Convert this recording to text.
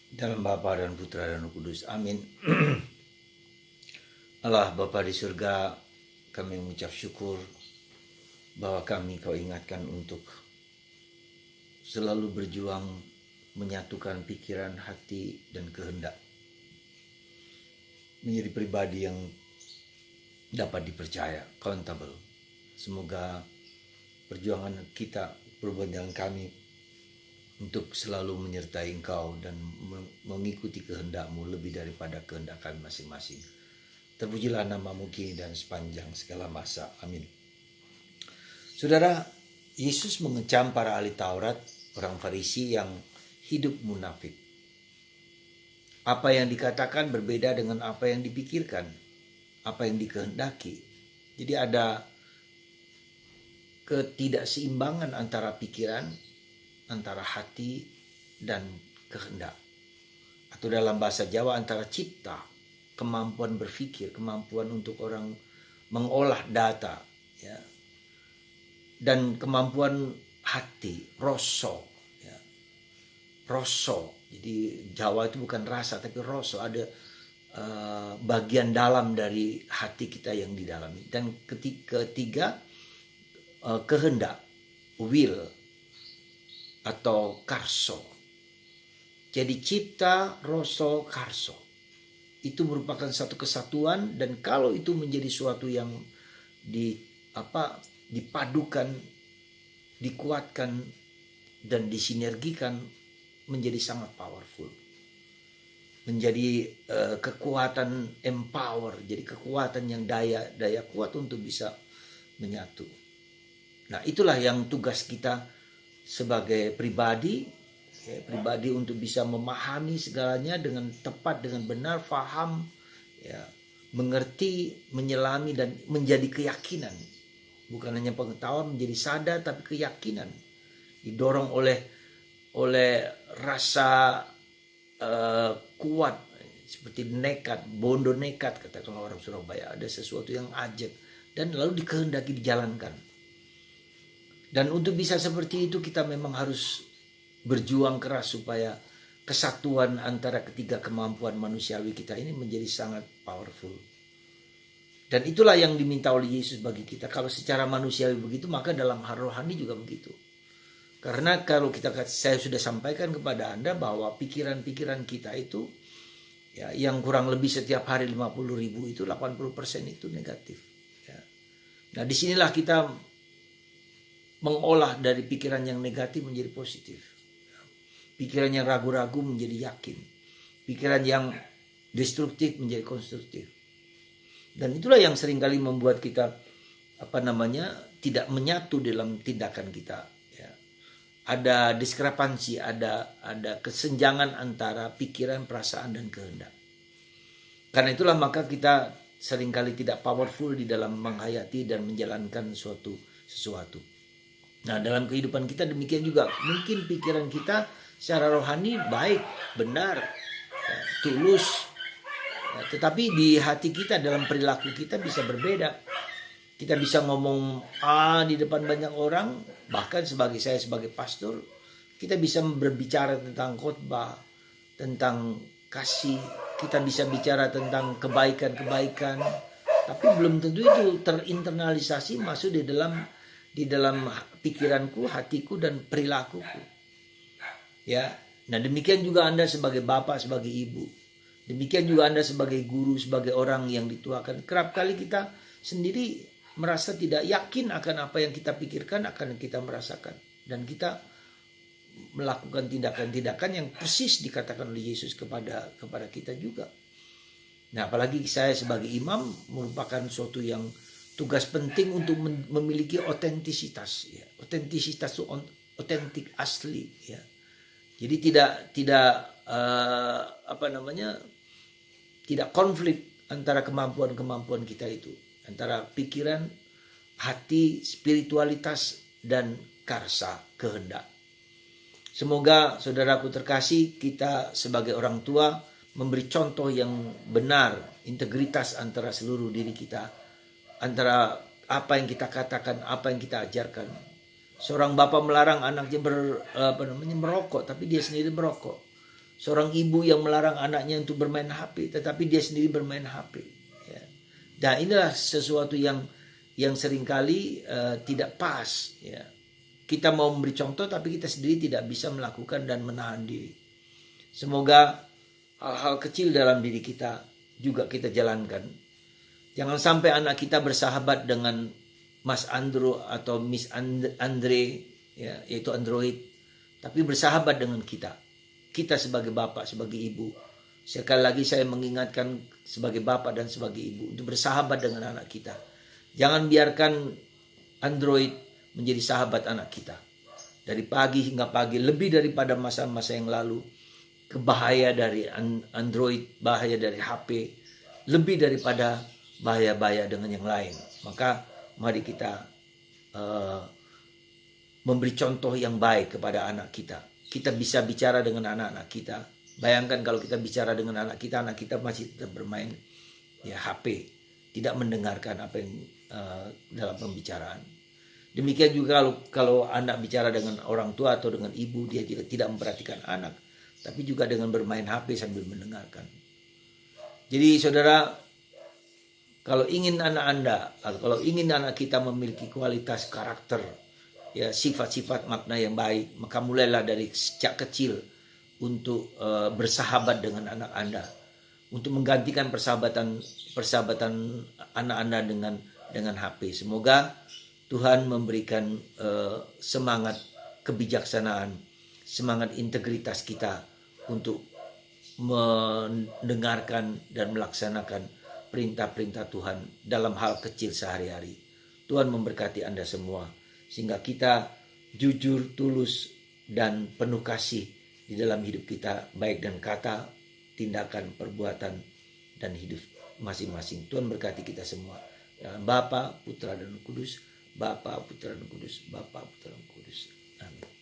Dalam Bapa dan Putra dan Roh Kudus. Amin. Allah Bapa di surga, kami mengucap syukur bahwa kami Kau ingatkan untuk selalu berjuang menyatukan pikiran, hati, dan kehendak. Menjadi pribadi yang dapat dipercaya, accountable. Semoga perjuangan kita, perbandingan kami untuk selalu menyertai Engkau dan mengikuti kehendak-Mu lebih daripada kehendak kami masing-masing. Terpujilah nama-Mu kini dan sepanjang segala masa. Amin. Saudara, Yesus mengecam para ahli Taurat, orang Farisi yang hidup munafik. Apa yang dikatakan berbeda dengan apa yang dipikirkan, apa yang dikehendaki. Jadi ada ketidakseimbangan antara pikiran, antara hati dan kehendak. Atau dalam bahasa Jawa antara cipta, kemampuan berpikir, kemampuan untuk orang mengolah data, ya, dan kemampuan hati, roso, ya. Roso. Jadi Jawa itu bukan rasa tapi roso, ada bagian dalam dari hati kita yang didalami. Dan ketiga kehendak, will atau karso. Jadi cipta, roso, karso. Itu merupakan satu kesatuan, dan kalau itu menjadi suatu yang dipadukan, dikuatkan dan disinergikan, menjadi sangat powerful. Menjadi kekuatan empower, jadi kekuatan yang daya kuat untuk bisa menyatu. Nah, itulah yang tugas kita sebagai pribadi untuk bisa memahami segalanya dengan tepat, dengan benar, faham, ya, mengerti, menyelami, dan menjadi keyakinan. Bukan hanya pengetahuan, menjadi sadar, tapi keyakinan. Didorong oleh rasa kuat, seperti nekat, bondo nekat, katakan orang Surabaya. Ada sesuatu yang ajaib dan lalu dikehendaki dijalankan. Dan untuk bisa seperti itu kita memang harus berjuang keras supaya kesatuan antara ketiga kemampuan manusiawi kita ini menjadi sangat powerful. Dan itulah yang diminta oleh Yesus bagi kita. Kalau secara manusiawi begitu, maka dalam hal rohani juga begitu. Karena kalau saya sudah sampaikan kepada Anda bahwa pikiran-pikiran kita itu, ya, yang kurang lebih setiap hari 50.000 itu 80% itu negatif. Ya. Nah, disinilah kita mengolah dari pikiran yang negatif menjadi positif. Pikiran yang ragu-ragu menjadi yakin. Pikiran yang destruktif menjadi konstruktif. Dan itulah yang seringkali membuat kita tidak menyatu dalam tindakan kita. Ya. Ada diskrepansi, ada kesenjangan antara pikiran, perasaan, dan kehendak. Karena itulah maka kita seringkali tidak powerful di dalam menghayati dan menjalankan sesuatu. Nah, dalam kehidupan kita demikian juga. Mungkin pikiran kita secara rohani baik, benar, ya, tulus, ya, tetapi di hati kita, dalam perilaku kita bisa berbeda. Kita bisa ngomong di depan banyak orang, bahkan saya sebagai pastor, kita bisa berbicara tentang khotbah, tentang kasih, kita bisa bicara tentang kebaikan-kebaikan, tapi belum tentu itu terinternalisasi masuk di dalam pikiranku, hatiku, dan perilakuku. Ya, nah demikian juga Anda sebagai bapak, sebagai ibu. Demikian juga Anda sebagai guru, sebagai orang yang dituakan. Kerap kali kita sendiri merasa tidak yakin akan apa yang kita pikirkan, akan yang kita merasakan. Dan kita melakukan tindakan-tindakan yang persis dikatakan oleh Yesus kepada kita juga. Nah, apalagi saya sebagai imam merupakan suatu yang tugas penting untuk memiliki otentisitas. Ya. Otentisitas itu otentik, asli. Ya. Jadi tidak konflik antara kemampuan kita itu, antara pikiran, hati, spiritualitas, dan karsa, kehendak. Semoga saudaraku terkasih, kita sebagai orang tua memberi contoh yang benar, integritas antara seluruh diri kita, antara apa yang kita katakan, apa yang kita ajarkan. Seorang bapak melarang anaknya merokok, tapi dia sendiri merokok. Seorang ibu yang melarang anaknya untuk bermain HP, tetapi dia sendiri bermain HP. Ya. Dan inilah sesuatu yang seringkali tidak pas. Ya. Kita mau memberi contoh, tapi kita sendiri tidak bisa melakukan dan menahan diri. Semoga hal-hal kecil dalam diri kita juga kita jalankan. Jangan sampai anak kita bersahabat dengan Mas Andro atau Miss Andre, ya, yaitu Android, tapi bersahabat dengan kita. Kita sebagai bapak, sebagai ibu. Sekali lagi saya mengingatkan sebagai bapak dan sebagai ibu untuk bersahabat dengan anak kita. Jangan biarkan Android menjadi sahabat anak kita. Dari pagi hingga pagi, lebih daripada masa-masa yang lalu. Bahaya dari Android, bahaya dari HP, lebih daripada bahaya-bahaya dengan yang lain. Maka mari kita memberi contoh yang baik kepada anak kita. Kita bisa bicara dengan anak-anak kita. Bayangkan kalau kita bicara dengan anak kita masih tetap bermain ya HP, tidak mendengarkan apa yang dalam pembicaraan. Demikian juga kalau anak bicara dengan orang tua atau dengan ibu, dia juga tidak memperhatikan anak, tapi juga dengan bermain HP sambil mendengarkan. Jadi saudara, kalau ingin anak kita memiliki kualitas karakter, ya, sifat-sifat makna yang baik, maka mulailah dari sejak kecil untuk bersahabat dengan anak Anda, untuk menggantikan persahabatan anak Anda dengan HP. Semoga Tuhan memberikan semangat kebijaksanaan, semangat integritas kita untuk mendengarkan dan melaksanakan perintah-perintah Tuhan dalam hal kecil sehari-hari. Tuhan memberkati Anda semua, sehingga kita jujur, tulus, dan penuh kasih di dalam hidup kita, baik dan kata, tindakan, perbuatan, dan hidup masing-masing. Tuhan berkati kita semua. Dalam Bapa, Putra, dan Roh Kudus. Bapa, Putra, dan Kudus. Bapa, Putra, dan Kudus. Amin.